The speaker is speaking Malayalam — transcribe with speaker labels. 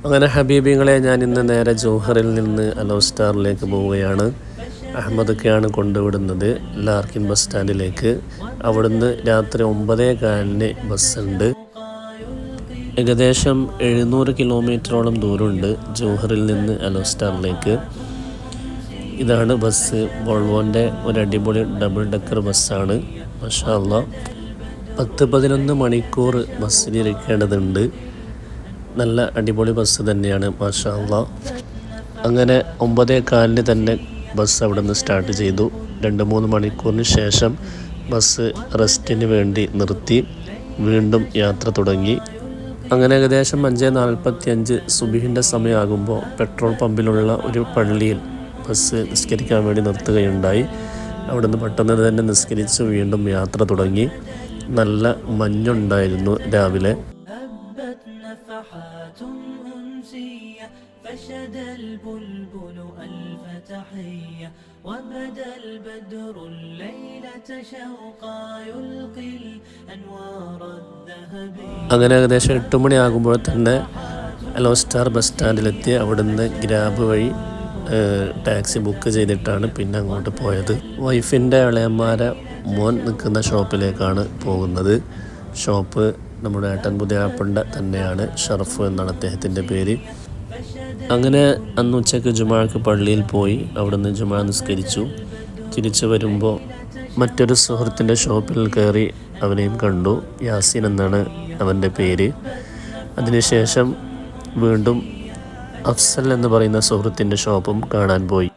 Speaker 1: അങ്ങനെ ഹബീബിങ്ങളെ ഞാൻ ഇന്ന് നേരെ ജോഹറിൽ നിന്ന് അലോ സ്റ്റാറിലേക്ക് പോവുകയാണ്. അഹമ്മദൊക്കെയാണ് കൊണ്ടുവിടുന്നത് ലാർക്കിൻ ബസ് സ്റ്റാൻഡിലേക്ക്. അവിടുന്ന് രാത്രി 9:15 ബസ്സുണ്ട്. ഏകദേശം 700 കിലോമീറ്ററോളം ദൂരമുണ്ട് ജോഹറിൽ നിന്ന് അലോ സ്റ്റാറിലേക്ക്. ഇതാണ് ബസ്. വോൾവോൻ്റെ ഒരു അടിപൊളി ഡബിൾ ഡെക്കർ ബസ്സാണ്. മാഷാ അല്ലാഹ് 10-11 മണിക്കൂർ ബസ്സിലിരിക്കേണ്ടതുണ്ട്. നല്ല അടിപൊളി ബസ് തന്നെയാണ് മാഷാ അല്ലാഹ്. അങ്ങനെ 9:15 തന്നെ ബസ് അവിടെ നിന്ന് സ്റ്റാർട്ട് ചെയ്തു. 2-3 മണിക്കൂറിന് ശേഷം ബസ് റെസ്റ്റിന് വേണ്ടി നിർത്തി. വീണ്ടും യാത്ര തുടങ്ങി. അങ്ങനെ ഏകദേശം 5:45 സുബഹിൻ്റെ സമയമാകുമ്പോൾ പെട്രോൾ പമ്പിലുള്ള ഒരു പള്ളിയിൽ ബസ് നിസ്കരിക്കാൻ വേണ്ടി നിർത്തുകയുണ്ടായി. അവിടെ നിന്ന് പെട്ടെന്ന് തന്നെ നിസ്കരിച്ച് വീണ്ടും യാത്ര തുടങ്ങി. നല്ല മഞ്ഞുണ്ടായിരുന്നു രാവിലെ. فشد البلبل ألف تحية وبدا البدر الليلة شوقا يلقي الأنوار الذهبية. അങ്ങനെ ഏകദേശം 8 മണിയാകുമ്പോൾ തന്നെ അലോ സ്റ്റാർ ബസ് സ്റ്റാൻഡിലെത്തി. അവിടുന്ന് ഗ്രാബ് വഴി ടാക്സി ബുക്ക് ചെയ്തിട്ടാണ് പിന്നെ അങ്ങോട്ട് പോയത്. വൈഫിൻ്റെ ഇളയന്മാരെ മോൻ നിൽക്കുന്ന ഷോപ്പിലേക്കാണ് പോകുന്നത്. ഷോപ്പ് നമ്മുടെ ഏട്ടൻ പുതിയാപ്പൻ്റെ തന്നെയാണ്. ഷറഫ് എന്നാണ് അദ്ദേഹത്തിൻ്റെ പേര്. അങ്ങനെ അന്ന് ഉച്ചയ്ക്ക് ജുമാക്ക് പള്ളിയിൽ പോയി. അവിടുന്ന് ജുമാ നിസ്കരിച്ചു. തിരിച്ചു വരുമ്പോൾ മറ്റൊരു സുഹൃത്തിൻ്റെ ഷോപ്പിൽ കയറി അവനെയും കണ്ടു. യാസീൻ എന്നാണ് അവൻ്റെ പേര്. അതിനുശേഷം വീണ്ടും അഫ്സൽ എന്ന് പറയുന്ന സുഹൃത്തിൻ്റെ ഷോപ്പും കാണാൻ പോയി.